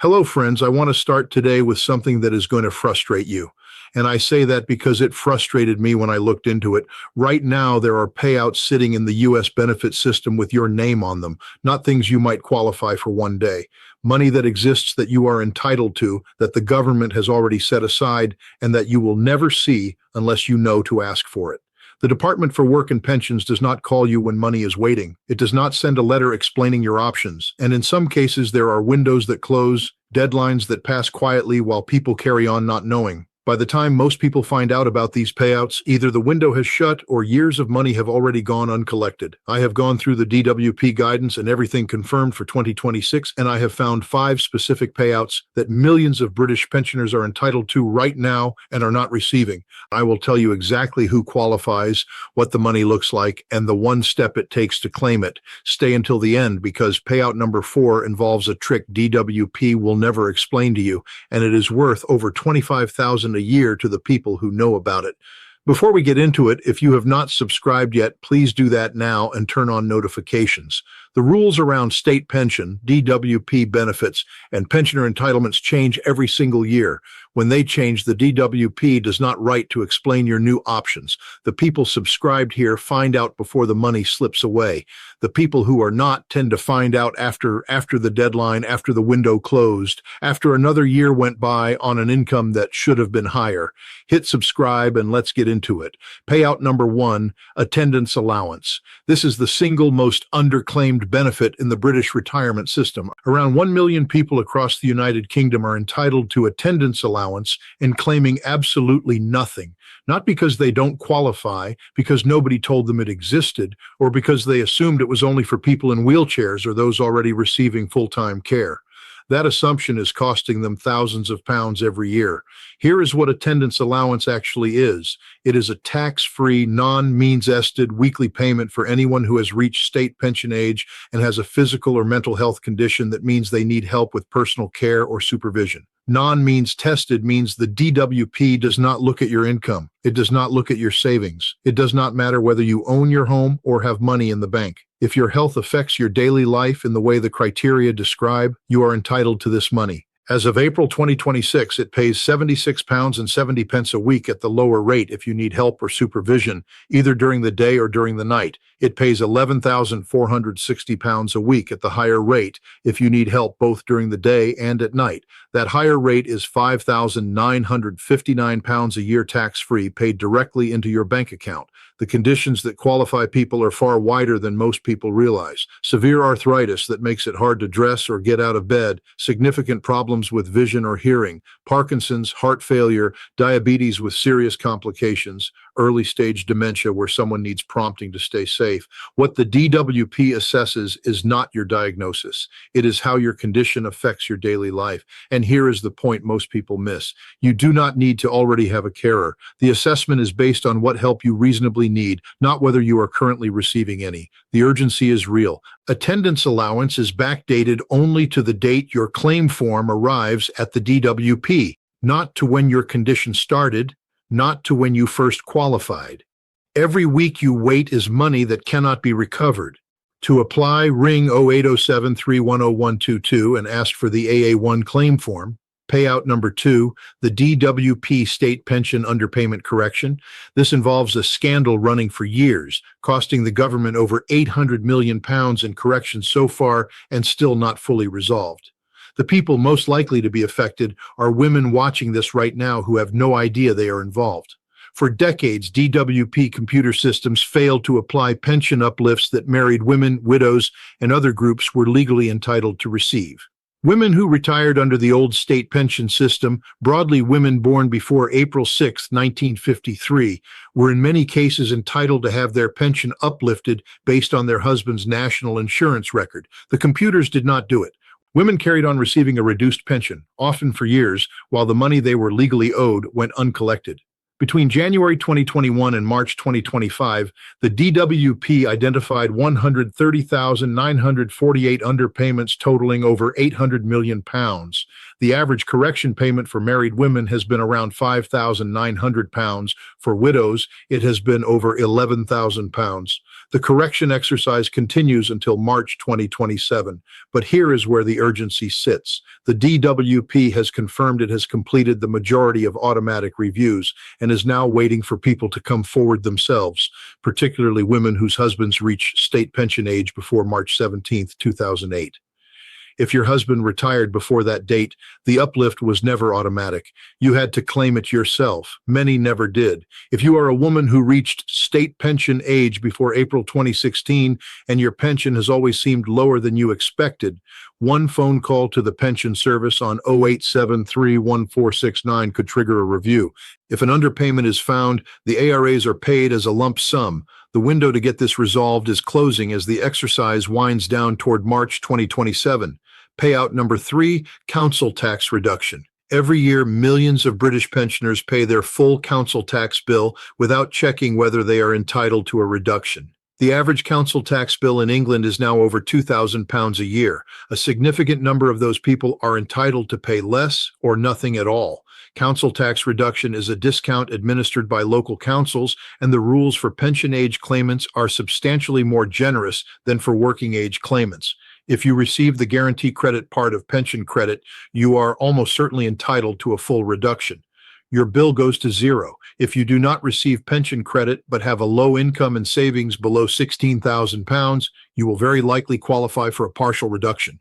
Hello, friends. I want to start today with something that is going to frustrate you. And I say that because it frustrated me when I looked into it. Right now, there are payouts sitting in the U.S. benefit system with your name on them, not things you might qualify for one day. Money that exists that you are entitled to, that the government has already set aside, and that you will never see unless you know to ask for it. The Department for Work and Pensions does not call you when money is waiting. It does not send a letter explaining your options. And in some cases, there are windows that close, deadlines that pass quietly while people carry on not knowing. By the time most people find out about these payouts, either the window has shut or years of money have already gone uncollected. I have gone through the DWP guidance and everything confirmed for 2026, and I have found 5 specific payouts that millions of British pensioners are entitled to right now and are not receiving. I will tell you exactly who qualifies, what the money looks like, and the one step it takes to claim it. Stay until the end because payout number 4 involves a trick DWP will never explain to you, and it is worth over $25,000 a year to the people who know about it. Before we get into it, if you have not subscribed yet, please do that now and turn on notifications. The rules around state pension, DWP benefits, and pensioner entitlements change every single year. When they change, the DWP does not write to explain your new options. The people subscribed here find out before the money slips away. The people who are not tend to find out after the deadline, after the window closed, after another year went by on an income that should have been higher. Hit subscribe and let's get into it. Payout number 1, attendance allowance. This is the single most underclaimed benefit in the British retirement system. Around 1 million people across the United Kingdom are entitled to attendance allowance and claiming absolutely nothing. Not because they don't qualify, because nobody told them it existed, or because they assumed it was only for people in wheelchairs or those already receiving full-time care. That assumption is costing them thousands of pounds every year. Here is what attendance allowance actually is. It is a tax-free, non-means-tested weekly payment for anyone who has reached state pension age and has a physical or mental health condition that means they need help with personal care or supervision. Non-means tested means the DWP does not look at your income. It does not look at your savings. It does not matter whether you own your home or have money in the bank. If your health affects your daily life in the way the criteria describe, you are entitled to this money. As of April 2026, it pays £76.70 a week at the lower rate if you need help or supervision, either during the day or during the night. It pays £11,460 a week at the higher rate if you need help both during the day and at night. That higher rate is £5,959 a year tax-free, paid directly into your bank account. The conditions that qualify people are far wider than most people realize. Severe arthritis that makes it hard to dress or get out of bed, significant problems with vision or hearing, Parkinson's, heart failure, diabetes with serious complications, early-stage dementia where someone needs prompting to stay safe. What the DWP assesses is not your diagnosis. It is how your condition affects your daily life. And here is the point most people miss. You do not need to already have a carer. The assessment is based on what help you reasonably need, not whether you are currently receiving any. The urgency is real. Attendance allowance is backdated only to the date your claim form arrives at the DWP, not to when your condition started, not to when you first qualified. Every week you wait is money that cannot be recovered. To apply, ring 0807-310-122 and ask for the AA1 claim form. Payout number 2, the DWP state pension underpayment correction. This involves a scandal running for years, costing the government over £800 million in corrections so far and still not fully resolved. The people most likely to be affected are women watching this right now who have no idea they are involved. For decades, DWP computer systems failed to apply pension uplifts that married women, widows, and other groups were legally entitled to receive. Women who retired under the old state pension system, broadly women born before April 6, 1953, were in many cases entitled to have their pension uplifted based on their husband's national insurance record. The computers did not do it. Women carried on receiving a reduced pension, often for years, while the money they were legally owed went uncollected. Between January 2021 and March 2025, the DWP identified 130,948 underpayments totaling over £800 million. The average correction payment for married women has been around £5,900. For widows, it has been over £11,000. The correction exercise continues until March 2027, but here is where the urgency sits. The DWP has confirmed it has completed the majority of automatic reviews and is now waiting for people to come forward themselves, particularly women whose husbands reach state pension age before March 17, 2008. If your husband retired before that date, the uplift was never automatic. You had to claim it yourself. Many never did. If you are a woman who reached state pension age before April 2016 and your pension has always seemed lower than you expected, one phone call to the pension service on 08731469 could trigger a review. If an underpayment is found, the ARAs are paid as a lump sum. The window to get this resolved is closing as the exercise winds down toward March 2027. Payout number 3, council tax reduction. Every year, millions of British pensioners pay their full council tax bill without checking whether they are entitled to a reduction. The average council tax bill in England is now over £2,000 a year. A significant number of those people are entitled to pay less or nothing at all. Council tax reduction is a discount administered by local councils, and the rules for pension age claimants are substantially more generous than for working age claimants. If you receive the guarantee credit part of pension credit, you are almost certainly entitled to a full reduction. Your bill goes to zero. If you do not receive pension credit but have a low income and savings below £16,000, you will very likely qualify for a partial reduction.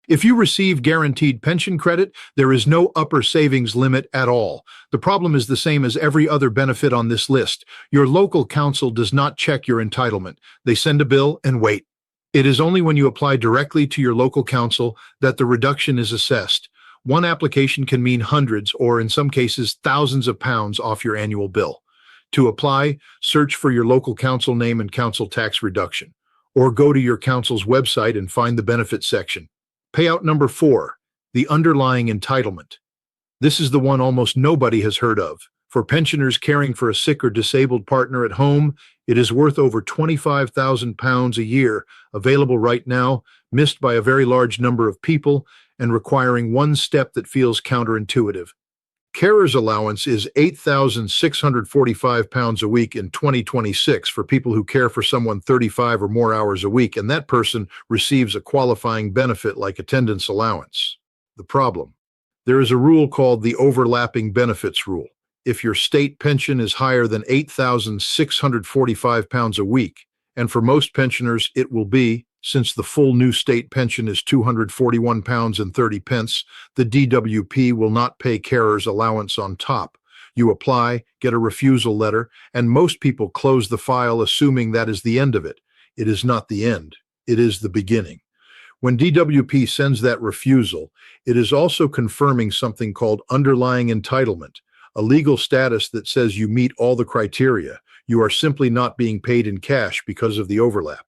If you receive guaranteed pension credit, there is no upper savings limit at all. The problem is the same as every other benefit on this list. Your local council does not check your entitlement. They send a bill and wait. It is only when you apply directly to your local council that the reduction is assessed. One application can mean hundreds or, in some cases, thousands of pounds off your annual bill. To apply, search for your local council name and council tax reduction, or go to your council's website and find the benefits section. Payout number 4, the underlying entitlement. This is the one almost nobody has heard of. For pensioners caring for a sick or disabled partner at home, it is worth over £25,000 a year, available right now, missed by a very large number of people, and requiring one step that feels counterintuitive. Carer's allowance is £8,645 a week in 2026 for people who care for someone 35 or more hours a week, and that person receives a qualifying benefit like attendance allowance. The problem: there is a rule called the overlapping benefits rule. If your state pension is higher than £8,645 a week, and for most pensioners it will be, since the full new state pension is £241.30, the DWP will not pay carer's allowance on top. You apply, get a refusal letter, and most people close the file assuming that is the end of it. It is not the end. It is the beginning. When DWP sends that refusal, it is also confirming something called underlying entitlement, a legal status that says you meet all the criteria. You are simply not being paid in cash because of the overlap.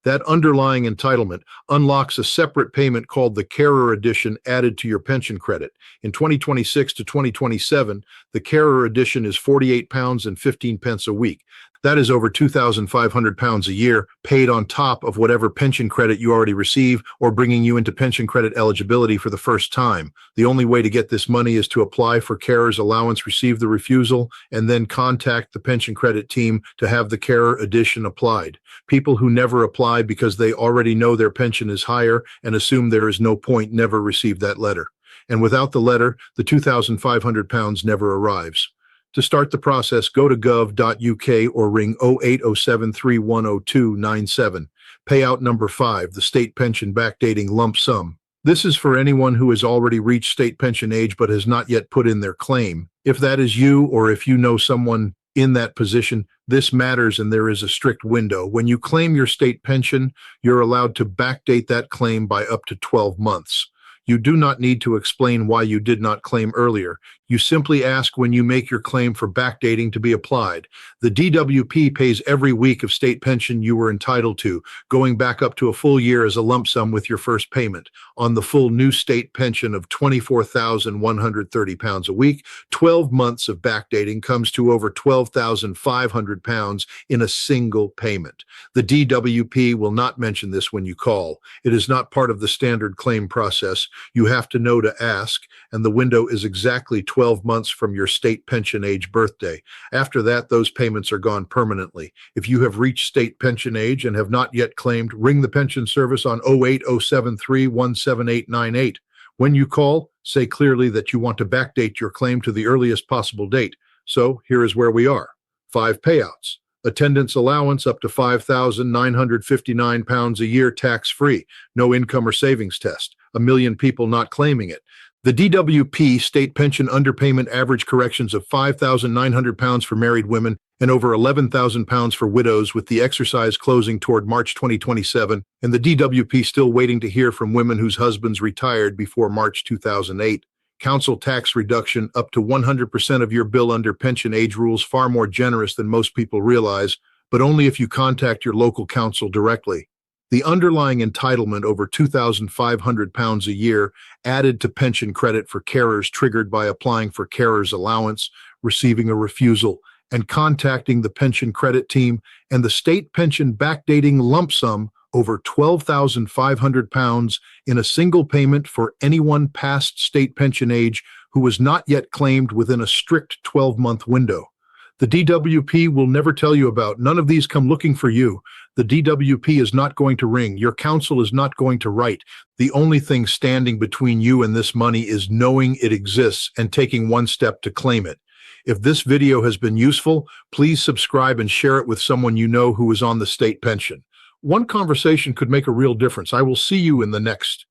That underlying entitlement unlocks a separate payment called the Carer Edition added to your pension credit. In 2026 to 2027, the Carer Edition is £48.15 a week. That is over £2,500 a year, paid on top of whatever pension credit you already receive or bringing you into pension credit eligibility for the first time. The only way to get this money is to apply for carer's allowance, receive the refusal, and then contact the pension credit team to have the Carer Edition applied. People who never apply because they already know their pension is higher and assume there is no point never receive that letter. And without the letter, the £2,500 never arrives. To start the process, go to gov.uk or ring 0807310297. Payout number 5, the state pension backdating lump sum. This is for anyone who has already reached state pension age but has not yet put in their claim. If that is you, or if you know someone in that position, this matters and there is a strict window. When you claim your state pension, you're allowed to backdate that claim by up to 12 months. You do not need to explain why you did not claim earlier. You simply ask when you make your claim for backdating to be applied. The DWP pays every week of state pension you were entitled to, going back up to a full year as a lump sum with your first payment. On the full new state pension of £24,130 a week, 12 months of backdating comes to over £12,500 in a single payment. The DWP will not mention this when you call. It is not part of the standard claim process. You have to know to ask, and the window is exactly 12 months from your state pension age birthday. After that, those payments are gone permanently. If you have reached state pension age and have not yet claimed, ring the pension service on 08073178898. When you call, say clearly that you want to backdate your claim to the earliest possible date. So here is where we are. 5 payouts. Attendance allowance up to £5,959 a year tax-free. No income or savings test. 1 million people not claiming it. The DWP state pension underpayment average corrections of £5,900 for married women and over £11,000 for widows, with the exercise closing toward March 2027, and the DWP still waiting to hear from women whose husbands retired before March 2008. Council tax reduction up to 100% of your bill under pension age rules, far more generous than most people realize, but only if you contact your local council directly. The underlying entitlement over £2,500 a year added to pension credit for carers triggered by applying for carers allowance, receiving a refusal, and contacting the pension credit team, and the state pension backdating lump sum over £12,500 in a single payment for anyone past state pension age who was not yet claimed within a strict 12-month window. The DWP will never tell you about. None of these come looking for you. The DWP is not going to ring. Your counsel is not going to write. The only thing standing between you and this money is knowing it exists and taking one step to claim it. If this video has been useful, please subscribe and share it with someone you know who is on the state pension. One conversation could make a real difference. I will see you in the next.